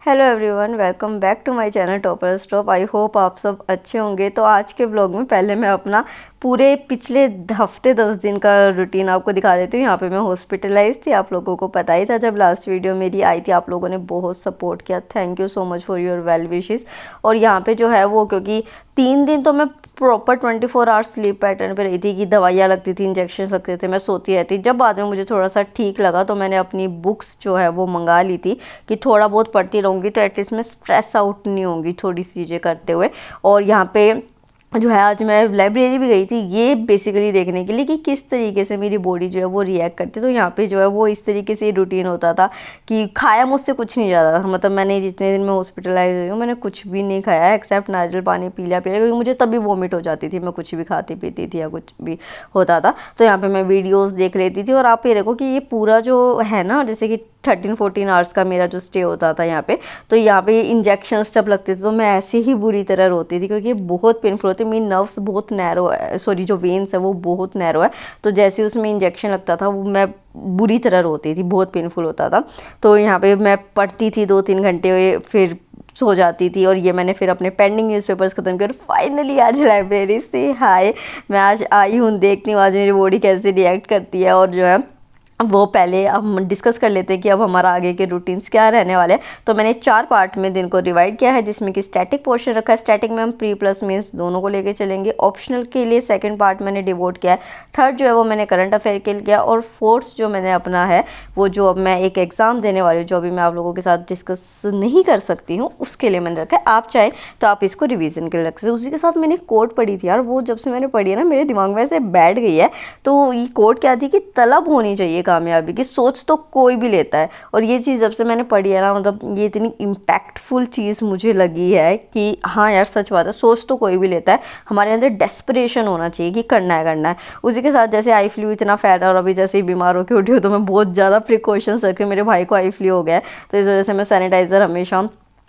Hello everyone, welcome back to my channel Topper Stop. I hope आप सब अच्छे होंगे। तो आज के ब्लॉग में पहले मैं अपना पूरे पिछले हफ्ते 10 दिन का रूटीन आपको दिखा देती हूँ। यहाँ पे मैं हॉस्पिटलाइज थी, आप लोगों को पता ही था जब लास्ट वीडियो मेरी आई थी। आप लोगों ने बहुत सपोर्ट किया, thank you so much for your well wishes. और यहाँ पे जो है वो, क्योंकि 3 दिन तो मैं प्रॉपर 24 आवर्स स्लीप पैटर्न पे रही थी कि दवाइयाँ लगती थी, इंजेक्शन लगते थे, मैं सोती रहती। जब बाद में मुझे थोड़ा सा ठीक लगा तो मैंने अपनी बुक्स जो है वो मंगा ली थी कि थोड़ा बहुत पढ़ती रहूँगी तो एटलीस्ट मैं स्ट्रेस आउट नहीं होंगी थोड़ी सी चीज़ें करते हुए। और यहाँ पे जो है आज मैं लाइब्रेरी भी गई थी, ये बेसिकली देखने के लिए कि किस तरीके से मेरी बॉडी जो है वो रिएक्ट करती है। तो यहाँ पे जो है वो इस तरीके से रूटीन होता था कि खाया मुझसे कुछ नहीं जाता था। मतलब मैंने जितने दिन मैं हॉस्पिटलाइज हुई हूँ मैंने कुछ भी नहीं खाया एक्सेप्ट नारियल पानी पी लिया क्योंकि मुझे तभी वॉमिट हो जाती थी, मैं कुछ भी खाती पीती थी या कुछ भी होता था। तो यहाँ पे मैं वीडियोज़ देख लेती थी। और आप ये देखो कि ये पूरा जो है ना, जैसे कि 13-14 आवर्स का मेरा जो स्टे होता था यहाँ पे, तो यहाँ पे इंजेक्शंस जब लगते थे तो मैं ऐसे ही बुरी तरह रोती थी क्योंकि ये बहुत पेनफुल होती है। मेरी नर्व्स बहुत नैरो है, सॉरी जो वेन्स है वो बहुत नैरो है। तो जैसे उसमें इंजेक्शन लगता था वो मैं बुरी तरह रोती थी, बहुत पेनफुल होता था। तो यहाँ पे मैं पढ़ती थी 2-3 घंटे, फिर सो जाती थी। और ये मैंने फिर अपने पेंडिंग न्यूज़पेपर्स ख़त्म किए और फाइनली आज लाइब्रेरी से हाय मैं आज आई हूँ, देखती हूँ आज मेरी बॉडी कैसे रिएक्ट करती है। और जो है वो पहले हम डिस्कस कर लेते हैं कि अब हमारा आगे के रूटीन्स क्या रहने वाले हैं। तो मैंने 4 पार्ट में दिन को डिवाइड किया है, जिसमें कि स्टैटिक पोर्शन रखा है। स्टैटिक में हम प्री प्लस मीन्स दोनों को लेके चलेंगे। ऑप्शनल के लिए सेकंड पार्ट मैंने डिवोट किया है। थर्ड जो है वो मैंने करंट अफेयर के लिए किया। और फोर्थ जो मैंने अपना है वो जो अब मैं एक एग्ज़ाम देने वाली हूँ, जो अभी मैं आप लोगों के साथ डिस्कस नहीं कर सकती हूँ, उसके लिए मैंने रखा है। आप चाहें तो आप इसको रिविज़न के लिए रख सकते। उसी के साथ मैंने कोट पढ़ी थी यार, वो जब से मैंने पढ़ी है ना मेरे दिमाग में ऐसे बैठ गई है। तो ये कोट क्या थी कि तलब होनी चाहिए कामयाबी की, सोच तो कोई भी लेता है। और ये चीज़ जब से मैंने पढ़ी है ना, मतलब ये इतनी इम्पैक्टफुल चीज़ मुझे लगी है कि हाँ यार सच बात है, सोच तो कोई भी लेता है। हमारे अंदर डेस्परेशन होना चाहिए कि करना है करना है। उसी के साथ जैसे आई फ्लू इतना फैला और अभी जैसे ही बीमार होकर उठी हो तो मैं बहुत ज़्यादा प्रिकॉशंस रख रही हूँ। मेरे भाई को आई फ्लू हो गया है तो इस वजह से मैं सैनिटाइज़र हमेशा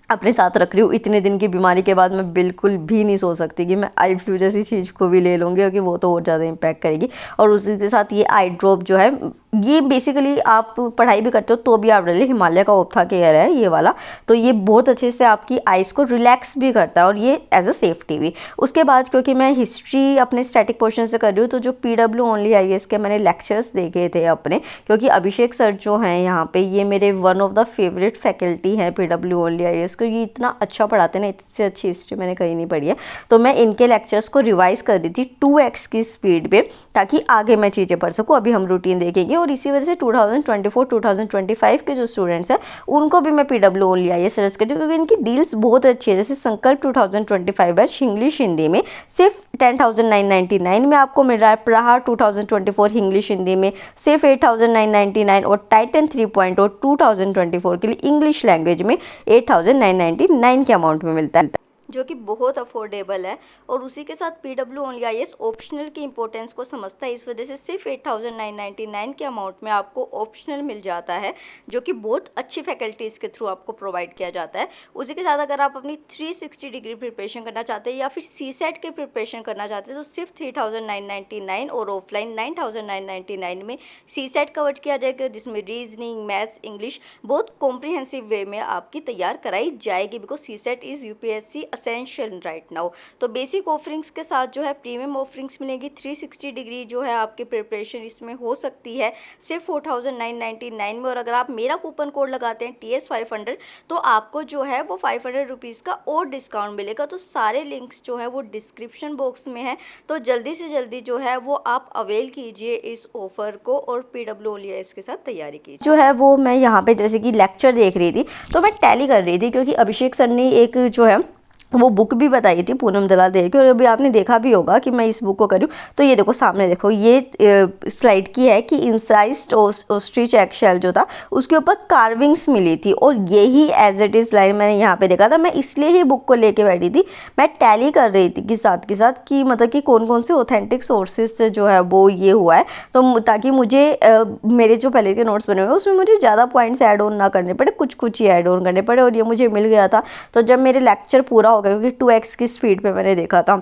अपने साथ रख रही हूँ। इतने दिन की बीमारी के बाद मैं बिल्कुल भी नहीं सोच सकती कि मैं आई फ्लू जैसी चीज़ को भी ले लूँगी, क्योंकि वो तो और ज़्यादा इम्पैक्ट करेगी। और उसी के साथ ये आई ड्रॉप जो है, ये बेसिकली आप पढ़ाई भी करते हो तो भी आप डालिए। हिमालय का ओप्था केयर है ये वाला, तो ये बहुत अच्छे से आपकी आइज़ को रिलैक्स भी करता है और ये एज अ सेफ्टी भी। उसके बाद क्योंकि मैं हिस्ट्री अपने स्टैटिक पोर्शन से कर रही हूँ, तो जो PW ओनली IAS के मैंने लेक्चर्स देखे थे अपने, क्योंकि अभिषेक सर जो हैं यहाँ पे ये मेरे one of the favourite faculty हैं PW ओनली IAS को। ये इतना अच्छा पढ़ाते हैं ना, इससे अच्छी हिस्ट्री मैंने कहीं नहीं पढ़ी है। तो मैं इनके लेक्चर्स को रिवाइज़ कर दी थी 2x की स्पीड पे, ताकि आगे मैं चीज़ें पढ़ सकूँ। अभी हम रूटीन देखेंगे। और इसी वजह से 2024-2025 के जो स्टूडेंट्स हैं उनको भी मैं PW ओनली IAS सजेस्ट करती हूँ, क्योंकि इनकी डील्स बहुत अच्छी है। जैसे संकल्प 2025 बैच इंग्लिश हिंदी में सिर्फ 10,999 में आपको मिल रहा है। प्रहार 2024 इंग्लिश हिंदी में सिर्फ 8,999। और टाइटन 3.0 2024 के लिए इंग्लिश लैंग्वेज में 8,999 के अमाउंट में मिलता है, जो कि बहुत अफोर्डेबल है। और उसी के साथ PW ओनली IAS ऑप्शनल की इंपॉर्टेंस को समझता है, इस वजह से सिर्फ 8,999 के अमाउंट में आपको ऑप्शनल मिल जाता है, जो कि बहुत अच्छी फैकल्टीज़ के थ्रू आपको प्रोवाइड किया जाता है। उसी के साथ अगर आप अपनी 360 डिग्री प्रिपरेशन करना चाहते हैं या फिर CSET की प्रिपरेशन करना चाहते हैं तो सिर्फ 3,999 और ऑफलाइन 9,999 में CSET कवर किया जाएगा, जिसमें रीजनिंग, मैथ्स, इंग्लिश बहुत कॉम्प्रिहेंसिव वे में आपकी तैयार कराई जाएगी, because CSET is UPSC essential right now. तो बेसिक ऑफरिंग्स के साथ जो है प्रीमियम ऑफरिंग्स मिलेगी। 360 डिग्री जो है आपकी प्रिपरेशन इसमें हो सकती है सिर्फ 4,999 में। और अगर आप मेरा कूपन कोड लगाते हैं TS500 तो आपको जो है वो 500 रुपीज़ का और डिस्काउंट मिलेगा। तो सारे लिंक्स जो है वो डिस्क्रिप्शन बॉक्स में है, तो जल्दी से जल्दी जो है वो आप अवेल कीजिए इस ऑफर को और PW ओनली IAS के साथ तैयारी कीजिए। जो है वो मैं यहाँ पे जैसे कि लेक्चर देख रही थी तो मैं टैली कर रही थी, क्योंकि अभिषेक सर ने एक जो है वो बुक भी बताई थी पूनम दलाल देर की। और अभी आपने देखा भी होगा कि मैं इस बुक को करूँ तो ये देखो सामने देखो, ये स्लाइड की है कि इंसाइज्ड ऑस्ट्रिच एगशेल जो था उसके ऊपर कार्विंग्स मिली थी। और यही एज इट इज़ लाइन मैंने यहाँ पे देखा था। मैं इसलिए ही बुक को लेके बैठी थी, मैं टैली कर रही थी कि साथ के साथ कि मतलब कि कौन कौन से ऑथेंटिक सोर्सेज से जो है वो ये हुआ है, तो ताकि मुझे मेरे जो पहले के नोट्स बने हुए उसमें मुझे ज़्यादा पॉइंट्स ऐड ऑन ना करने पड़े, कुछ कुछ ही ऐड ऑन करने पड़े। और ये मुझे मिल गया था। तो जब मेरे लेक्चर पूरा हो गया, क्योंकि 2x की स्पीड पे मैंने देखा था,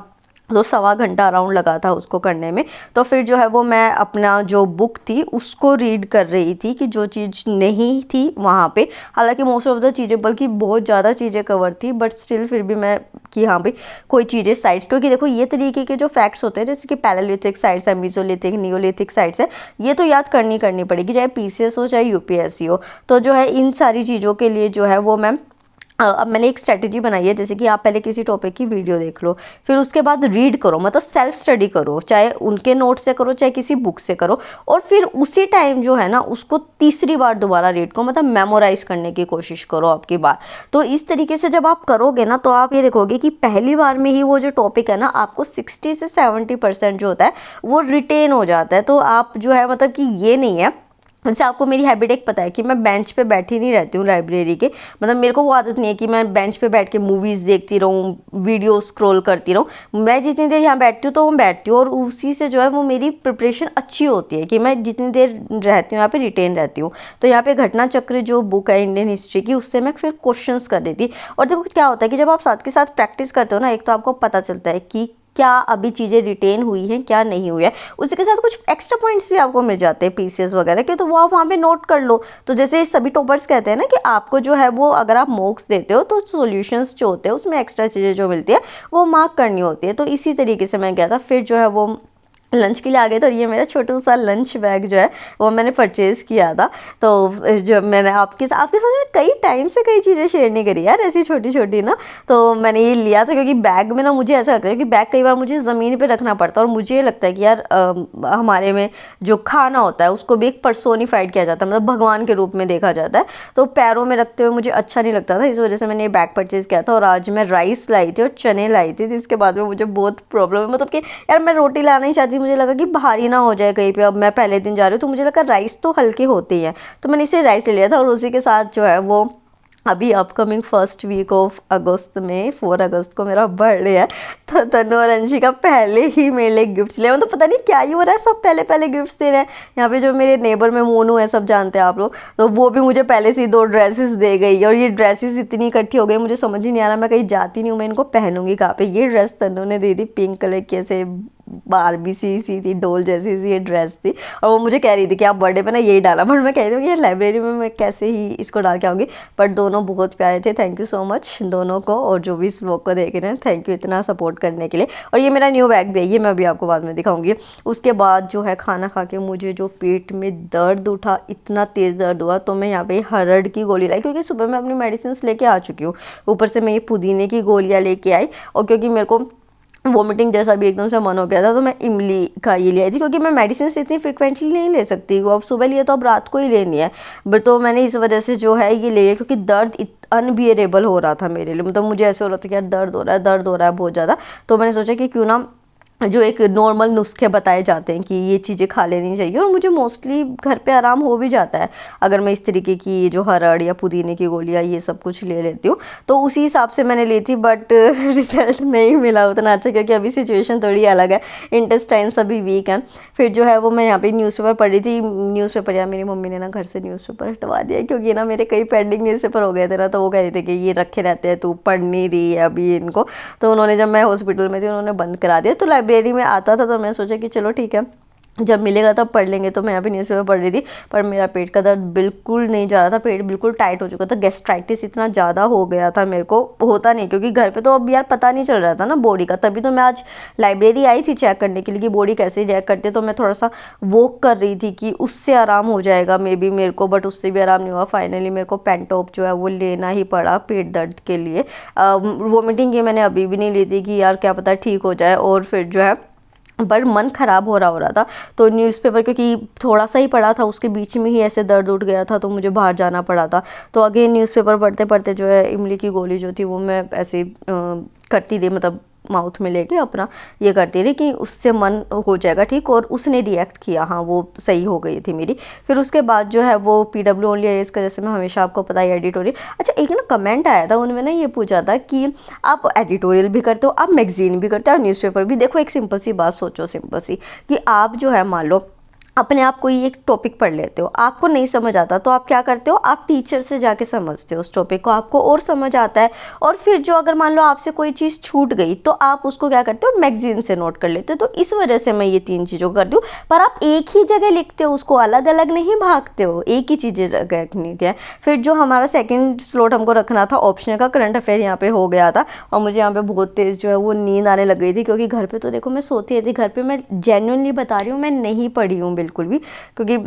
तो 1.25 घंटा अराउंड लगा था उसको करने में। तो फिर जो है वो मैं अपना जो बुक थी उसको रीड कर रही थी कि जो चीज़ नहीं थी वहाँ पे, हालांकि मोस्ट ऑफ द चीज़ें, बल्कि बहुत ज़्यादा चीज़ें कवर थी, बट स्टिल फिर भी मैं कि हाँ भाई कोई चीज़ें साइड्स, क्योंकि देखो ये तरीके के जो फैक्ट्स होते हैं जैसे कि पैरालिथिक साइट्स है, मीसोलिथिक, नियोलिथिक साइट्स है, ये तो याद करनी पड़ेगी, चाहे पीसीएस हो चाहे यूपीएससी हो। तो जो है इन सारी चीज़ों के लिए जो है वो मैं अब मैंने एक स्ट्रेटजी बनाई है, जैसे कि आप पहले किसी टॉपिक की वीडियो देख लो, फिर उसके बाद रीड करो, मतलब सेल्फ स्टडी करो, चाहे उनके नोट से करो चाहे किसी बुक से करो, और फिर उसी टाइम जो है ना उसको तीसरी बार दोबारा रीड करो, मतलब मेमोराइज करने की कोशिश करो आपकी बार। तो इस तरीके से जब आप करोगे ना तो आप ये देखोगे कि पहली बार में ही वो जो टॉपिक है ना आपको 60 से 70% जो होता है वो रिटेन हो जाता है। तो आप जो है मतलब कि ये नहीं है, जैसे आपको मेरी हैबिट एक पता है कि मैं बेंच पे बैठी नहीं रहती हूँ लाइब्रेरी के, मतलब मेरे को वो आदत नहीं है कि मैं बेंच पे बैठ के मूवीज़ देखती रहूँ, वीडियो स्क्रॉल करती रहूँ। मैं जितनी देर यहाँ बैठती हूँ तो मैं बैठती हूँ, और उसी से जो है वो मेरी प्रिपरेशन अच्छी होती है कि मैं जितनी देर रहती हूँ यहाँ पे रिटेन रहती हूँ। तो यहाँ पे घटना चक्र जो बुक है इंडियन हिस्ट्री की, उससे मैं फिर क्वेश्चंस कर रही थी। और देखो क्या होता है कि जब आप साथ के साथ प्रैक्टिस करते हो ना, एक तो आपको पता चलता है कि क्या अभी चीज़ें रिटेन हुई हैं क्या नहीं हुई है, उसी के साथ कुछ एक्स्ट्रा पॉइंट्स भी आपको मिल जाते हैं पीसीएस वगैरह के, तो वो आप वहाँ पे नोट कर लो। तो जैसे सभी टॉपर्स कहते हैं ना कि आपको जो है वो अगर आप मॉक्स देते हो तो सॉल्यूशंस जो होते हैं उसमें एक्स्ट्रा चीज़ें जो मिलती है वो मार्क करनी होती है। तो इसी तरीके से मैं गया था, फिर जो है वो लंच के लिए आ गए थे, और ये मेरा छोटा सा लंच बैग जो है वो मैंने परचेज़ किया था। तो जब मैंने आपके साथ में कई टाइम से कई चीज़ें शेयर नहीं करी यार, ऐसी छोटी छोटी ना, तो मैंने ये लिया था क्योंकि बैग में ना मुझे ऐसा लगता है कि बैग कई बार मुझे ज़मीन पे रखना पड़ता है, और मुझे ये लगता है कि यार हमारे में जो खाना होता है उसको भी एक पर्सोनिफाइड किया जाता है, मतलब भगवान के रूप में देखा जाता है, तो पैरों में रखते हुए मुझे अच्छा नहीं लगता था, इस वजह से मैंने ये बैग परचेज़ किया था। और आज मैं राइस लाई थी और चने लाई थी, जिसके बाद में मुझे बहुत प्रॉब्लम है, मतलब कि यार मैं रोटी लाना ही चाहती, मुझे लगा कि भारी ना हो जाए कहीं पे, अब मैं पहले दिन जा रही हूँ तो मुझे लगा राइस तो हल्के होते ही हैं, तो मैंने इसे राइस ले लिया था। और उसी के साथ जो है वो अभी upcoming first week of August में 4 अगस्त को मेरा बर्थडे है, तो तनु और अंशिका पहले ही मेरे लिए गिफ्ट्स ले, तो पता नहीं क्या ही हो रहा है, सब पहले पहले गिफ्ट्स दे रहे हैं। यहाँ पे जो मेरे नेबर में मोनू है, सब जानते हैं आप लोग, तो वो भी मुझे पहले से ही 2 ड्रेसेस दे गई, और ये ड्रेसेस इतनी इकट्ठी हो गई मुझे समझ ही नहीं आ रहा, मैं कहीं जाती नहीं हूँ मैं इनको पहनूंगी कहाँ पे। ये ड्रेस तनु ने दे दी, पिंक कलर की ऐसे बारबी सी थी, डोल जैसी सी ये ड्रेस थी, और वो मुझे कह रही थी कि आप बर्थडे पे ना यही डाला, बट मैं कह रही हूँ यार लाइब्रेरी में मैं कैसे ही इसको डाल के आऊँगी। बट दोनों बहुत प्यारे थे, थैंक यू सो मच दोनों को, और जो भी इस व्लॉग को देख रहे हैं थैंक यू इतना सपोर्ट करने के लिए। और ये मेरा न्यू बैग भी है, ये मैं अभी आपको बाद में दिखाऊंगी। उसके बाद जो है खाना खा के मुझे जो पेट में दर्द उठा, इतना तेज़ दर्द हुआ, तो मैं यहाँ पे हरड़ की गोली लाई, क्योंकि सुबह मैं अपनी मेडिसिन लेके आ चुकी हूँ, ऊपर से मैं ये पुदीने की गोलियाँ लेके आई, और क्योंकि मेरे को वोमिटिंग जैसा भी एकदम से मन हो गया था तो मैं इमली का ये ले आई थी, क्योंकि मैं मेडिसिन इतनी फ्रिक्वेंटली नहीं ले सकती, वो अब सुबह लिए तो अब रात को ही लेनी है, बट तो मैंने इस वजह से जो है ये ले लिया, क्योंकि दर्द अनबियरेबल हो रहा था मेरे लिए, मतलब मुझे ऐसे हो रहा था कि यार दर्द हो रहा है बहुत ज़्यादा। तो मैंने सोचा कि क्यों ना जो एक नॉर्मल नुस्खे बताए जाते हैं कि ये चीज़ें खा लेनी चाहिए, और मुझे मोस्टली घर पे आराम हो भी जाता है अगर मैं इस तरीके की जो हरड़ या पुदीने की गोलियाँ ये सब कुछ ले लेती हूँ, तो उसी हिसाब से मैंने ली थी। बट रिजल्ट नहीं मिला उतना अच्छा, क्योंकि अभी सिचुएशन थोड़ी अलग है, इंटेस्टाइन्स अभी वीक हैं। फिर जो है वो मैं यहाँ पे न्यूज़पेपर पढ़ रही थी, न्यूज़पेपर यार मेरी मम्मी ने ना घर से न्यूज़पेपर हटवा दिया, क्योंकि ना मेरे कई पेंडिंग न्यूज़पेपर हो गए थे ना, तो वो कह रहे थे कि ये रखे रहते हैं, तू पढ़ नहीं रही है अभी इनको, तो उन्होंने जब मैं हॉस्पिटल में थी उन्होंने बंद करा दिया। तो लाइब्रेरी में आता था तो मैंने सोचा कि चलो ठीक है जब मिलेगा तब पढ़ लेंगे, तो मैं यहाँ पे न्यूज़पेपर पढ़ रही थी, पर मेरा पेट का दर्द बिल्कुल नहीं जा रहा था, पेट बिल्कुल टाइट हो चुका था, गैस्ट्राइटिस इतना ज़्यादा हो गया था, मेरे को होता नहीं क्योंकि घर पे तो अब यार पता नहीं चल रहा था ना बॉडी का, तभी तो मैं आज लाइब्रेरी आई थी चेक करने के लिए कि बॉडी कैसे रिएक्ट करती है। तो मैं थोड़ा सा वॉक कर रही थी कि उससे आराम हो जाएगा मे बी मेरे को, बट उससे भी आराम नहीं हुआ। फाइनली मेरे को पेंटॉप जो है वो लेना ही पड़ा पेट दर्द के लिए। वोमिटिंग की मैंने अभी भी नहीं ली थी कि यार क्या पता ठीक हो जाए, और फिर जो है पर मन ख़राब हो रहा था, तो न्यूज़पेपर क्योंकि थोड़ा सा ही पढ़ा था उसके बीच में ही ऐसे दर्द उठ गया था, तो मुझे बाहर जाना पड़ा था। तो अगेन न्यूज़पेपर पढ़ते पढ़ते जो है इमली की गोली जो थी वो मैं ऐसे करती रही, मतलब माउथ में लेके अपना ये करती रही कि उससे मन हो जाएगा ठीक, और उसने रिएक्ट किया, हाँ वो सही हो गई थी मेरी। फिर उसके बाद जो है वो PW ओनली IAS का, जैसे मैं हमेशा आपको पता है एडिटोरियल। अच्छा एक ना कमेंट आया था, उनमें ना ये पूछा था कि आप एडिटोरियल भी करते हो, आप मैगजीन भी करते हो और न्यूज़पेपर भी। देखो एक सिंपल सी बात सोचो, सिंपल सी, कि आप जो है मान लो अपने आप कोई एक टॉपिक पढ़ लेते हो, आपको नहीं समझ आता तो आप क्या करते हो, आप टीचर से जाके समझते हो उस टॉपिक को, आपको और समझ आता है। और फिर जो अगर मान लो आपसे कोई चीज़ छूट गई तो आप उसको क्या करते हो, मैगजीन से नोट कर लेते हो। तो इस वजह से मैं ये 3 चीज़ों को करती हूँ। पर आप एक ही जगह लिखते हो, उसको अलग अलग नहीं भागते हो, एक ही चीज़ें रखने के। फिर जो हमारा सेकेंड स्लॉट हमको रखना था ऑप्शनल का, करंट अफेयर यहाँ पे हो गया था और मुझे यहाँ पे बहुत तेज़ जो है वो नींद आने लग गई थी, क्योंकि घर पे तो देखो मैं सोती रहती, घर पे मैं जेन्युइनली बता रही हूँ मैं नहीं पढ़ी हूँ बिल्कुल भी, क्योंकि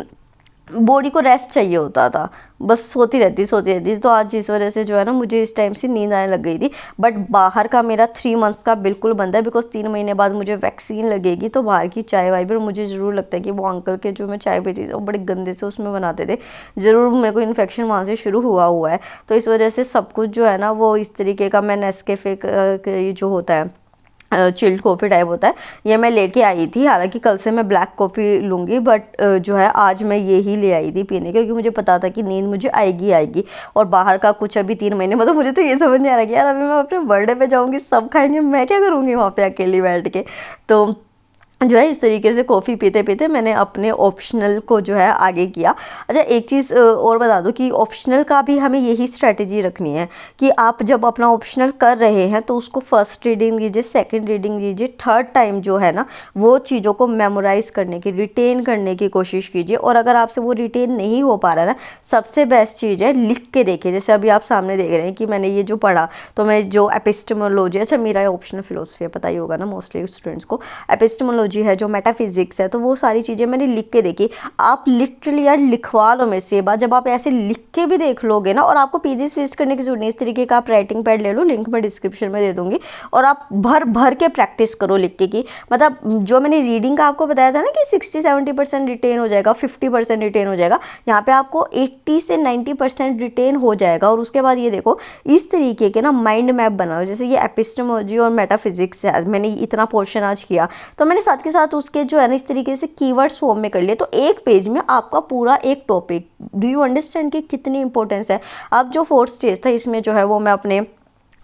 बॉडी को रेस्ट चाहिए होता था, बस सोती रहती। तो आज इस वजह से जो है ना मुझे इस टाइम से नींद आने लग गई थी। बट बाहर का मेरा 3 मंथ्स का बिल्कुल बंद है, बिकॉज 3 महीने बाद मुझे वैक्सीन लगेगी। तो बाहर की चाय वाय पर मुझे ज़रूर लगता है कि वो अंकल के जो मैं चाय पीती थी वो बड़े गंदे से उसमें बनाते थे, ज़रूर मेरे को इन्फेक्शन वहाँ से शुरू हुआ है। तो इस वजह से सब कुछ जो है ना वो इस तरीके का, मैं नेस्कैफे जो होता है चिल्ड कॉफ़ी टाइप होता है, ये मैं लेके आई थी। हालांकि कल से मैं ब्लैक कॉफ़ी लूँगी, बट जो है आज मैं ये ही ले आई थी पीने, क्योंकि मुझे पता था कि नींद मुझे आएगी। और बाहर का कुछ अभी 3 महीने, मतलब मुझे तो ये समझ नहीं आ रहा कि यार अभी मैं अपने बर्थडे पे जाऊँगी, सब खाएंगे, मैं क्या करूँगी वहाँ पे अकेली बैठ के। तो जो है इस तरीके से कॉफ़ी पीते पीते मैंने अपने ऑप्शनल को जो है आगे किया। अच्छा, एक चीज़ और बता दूं कि ऑप्शनल का भी हमें यही स्ट्रैटेजी रखनी है कि आप जब अपना ऑप्शनल कर रहे हैं तो उसको फर्स्ट रीडिंग लीजिए, सेकंड रीडिंग लीजिए, थर्ड टाइम जो है ना वो चीज़ों को मेमोराइज़ करने की, रिटेन करने की कोशिश कीजिए। और अगर आपसे वो रिटेन नहीं हो पा रहा है ना, सबसे बेस्ट चीज़ है लिख के देखिए। जैसे अभी आप सामने देख रहे हैं कि मैंने ये जो पढ़ा, तो मैं जो एपिस्टेमोलॉजी, अच्छा मेरा ऑप्शनल फिलोसफी है, पता ही होगा ना मोस्टली स्टूडेंट्स को, एपिस्टेमोलॉजी है, जो मेटाफिजिक्स है, तो वो सारी चीज़ें मैंने लिख के देखी। आप लिटरली यार लिखवा लो मेरे से ये बात, जब आप ऐसे लिख के भी देख लोगे ना, और आपको पेजेस वेस्ट करने की जरूरत नहीं, इस तरीके का आप राइटिंग पैड ले लो, लिंक मैं डिस्क्रिप्शन में दे दूंगी, और आप भर भर के प्रैक्टिस करो लिख के की। मतलब जो मैंने रीडिंग का आपको बताया था ना कि 60-70% रिटेन हो जाएगा, 50% रिटेन हो जाएगा, यहाँ पे आपको 80 से 90% रिटेन हो जाएगा। और उसके बाद ये देखो इस तरीके के ना माइंड मैप बनाओ, जैसे ये एपिस्टेमोलॉजी और मेटाफिजिक्स है, मैंने इतना पोर्शन आज किया, तो मैंने साथ के साथ उसके जो है ना इस तरीके से कीवर्ड्स फॉर्म में कर लिए। तो एक पेज में आपका पूरा एक टॉपिक, डू यू अंडरस्टैंड कि कितनी इंपॉर्टेंस है। अब जो 4th स्टेज था इसमें जो है वो मैं अपने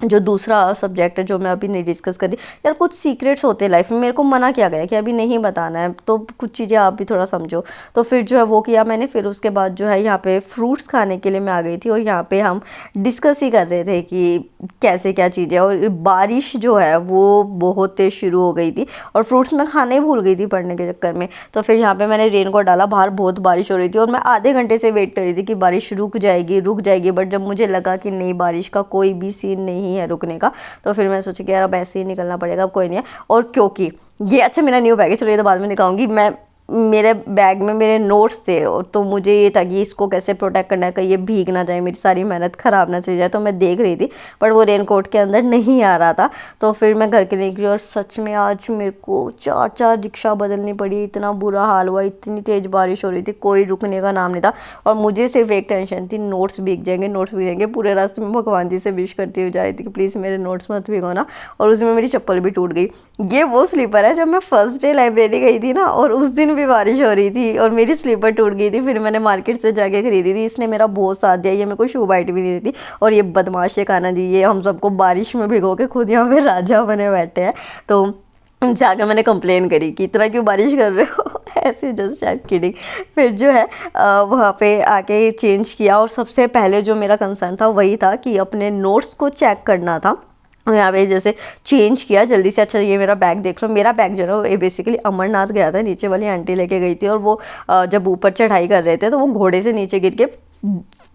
जो दूसरा सब्जेक्ट है जो मैं अभी नहीं डिस्कस कर रही, यार कुछ सीक्रेट्स होते हैं लाइफ में, मेरे को मना किया गया कि अभी नहीं बताना है, तो कुछ चीज़ें आप भी थोड़ा समझो। तो फिर जो है वो किया मैंने। फिर उसके बाद जो है यहाँ पे फ्रूट्स खाने के लिए मैं आ गई थी, और यहाँ पे हम डिस्कस ही कर रहे थे कि कैसे क्या चीज़ें। और बारिश जो है वो बहुत तेज़ शुरू हो गई थी, और फ्रूट्स मैं खाने ही भूल गई थी पढ़ने के चक्कर में। तो फिर यहाँ पर मैंने रेन कोट डाला, बाहर बहुत बारिश हो रही थी, और मैं आधे घंटे से वेट कर रही थी कि बारिश रुक जाएगी। बट जब मुझे लगा कि नहीं, बारिश का कोई भी सीन नहीं है रुकने का, तो फिर मैं सोचा कि यार अब ऐसे ही निकलना पड़ेगा, अब कोई नहीं है। और क्योंकि ये, अच्छा मेरा न्यू बैग है, चलो ये तो बाद में दिखाऊंगी मैं, मेरे बैग में मेरे नोट्स थे, और तो मुझे ये था कि इसको कैसे प्रोटेक्ट करना है कि ये भीग ना जाए, मेरी सारी मेहनत ख़राब ना चली जाए। तो मैं देख रही थी, बट वो रेनकोट के अंदर नहीं आ रहा था। तो फिर मैं घर के लिए निकली, और सच में आज मेरे को 4 रिक्शा बदलनी पड़ी, इतना बुरा हाल हुआ, इतनी तेज़ बारिश हो रही थी, कोई रुकने का नाम नहीं था। और मुझे सिर्फ एक टेंशन थी, नोट्स भीग जाएंगे। पूरे रास्ते में भगवान जी से विश करती हुई जा रही थी कि प्लीज़ मेरे नोट्स मत भिगोना। और उसमें मेरी चप्पल भी टूट गई। ये वो स्लीपर है जब मैं फर्स्ट डे लाइब्रेरी गई थी ना, और उस दिन भी बारिश हो रही थी और मेरी स्लीपर टूट गई थी। फिर मैंने मार्केट से जाके खरीदी थी, इसने मेरा बहुत साथ दिया, ये मेरे को शू बाइट भी नहीं देती। और ये बदमाश ये कान्हा जी, ये हम सबको बारिश में भिगो के खुद यहाँ पे राजा बने बैठे हैं। तो जाकर मैंने कंप्लेन करी कि इतना क्यों बारिश कर रहे हो ऐसे, जस्ट किडिंग। फिर जो है वहाँ पे आके चेंज किया, और सबसे पहले जो मेरा कंसर्न था वही था कि अपने नोट्स को चेक करना था। यहाँ पे जैसे चेंज किया जल्दी से। अच्छा ये मेरा बैग देख लो, मेरा बैग जो है वो बेसिकली अमरनाथ गया था, नीचे वाली आंटी लेके गई थी, और वो जब ऊपर चढ़ाई कर रहे थे तो वो घोड़े से नीचे गिर के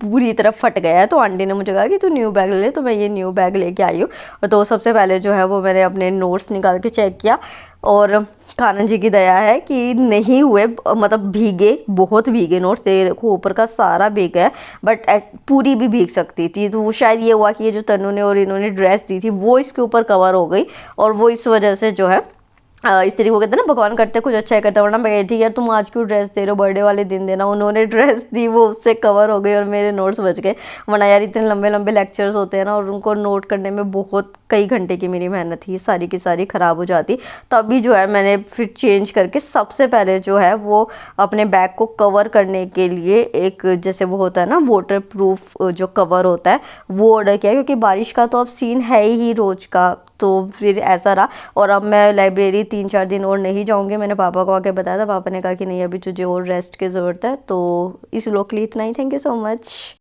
पूरी तरफ फट गया है। तो आंटी ने मुझे कहा कि तू न्यू बैग ले ले, तो मैं ये न्यू बैग लेके आई हूँ। तो सबसे पहले जो है वो मैंने अपने नोट्स निकाल के चेक किया, और कान्हा जी की दया है कि नहीं हुए, मतलब भीगे, बहुत भीगे नोट्स, देखो ऊपर का सारा भीग है, बट पूरी भी भीग सकती थी। तो वो शायद ये हुआ कि ये जो तनु ने और इन्होंने ड्रेस दी थी वो इसके ऊपर कवर हो गई, और वो इस वजह से जो है इस तरीके को कहते हैं ना, भगवान करते कुछ अच्छा ही करता है। वरना मैं कहती यार तुम आज क्यों ड्रेस दे रहे हो, बर्थडे वाले दिन देना। उन्होंने ड्रेस दी, वो उससे कवर हो गई और मेरे नोट्स बच गए। वरना यार इतने लंबे लंबे लेक्चर्स होते हैं ना, और उनको नोट करने में बहुत कई घंटे की मेरी मेहनत थी, सारी की सारी ख़राब हो जाती। तभी जो है मैंने फिर चेंज करके सबसे पहले जो है वो अपने बैग को कवर करने के लिए एक, जैसे वो होता है ना वाटर प्रूफ जो कवर होता है, वो ऑर्डर किया। क्योंकि बारिश का तो अब सीन है ही रोज़ का, तो फिर ऐसा रहा, और अब मैं लाइब्रेरी 3-4 दिन और नहीं जाऊँगी। मैंने पापा को आके बताया था, पापा ने कहा कि नहीं अभी तुझे और रेस्ट की ज़रूरत है। तो इस व्लॉग के लिए इतना ही। Thank you so much.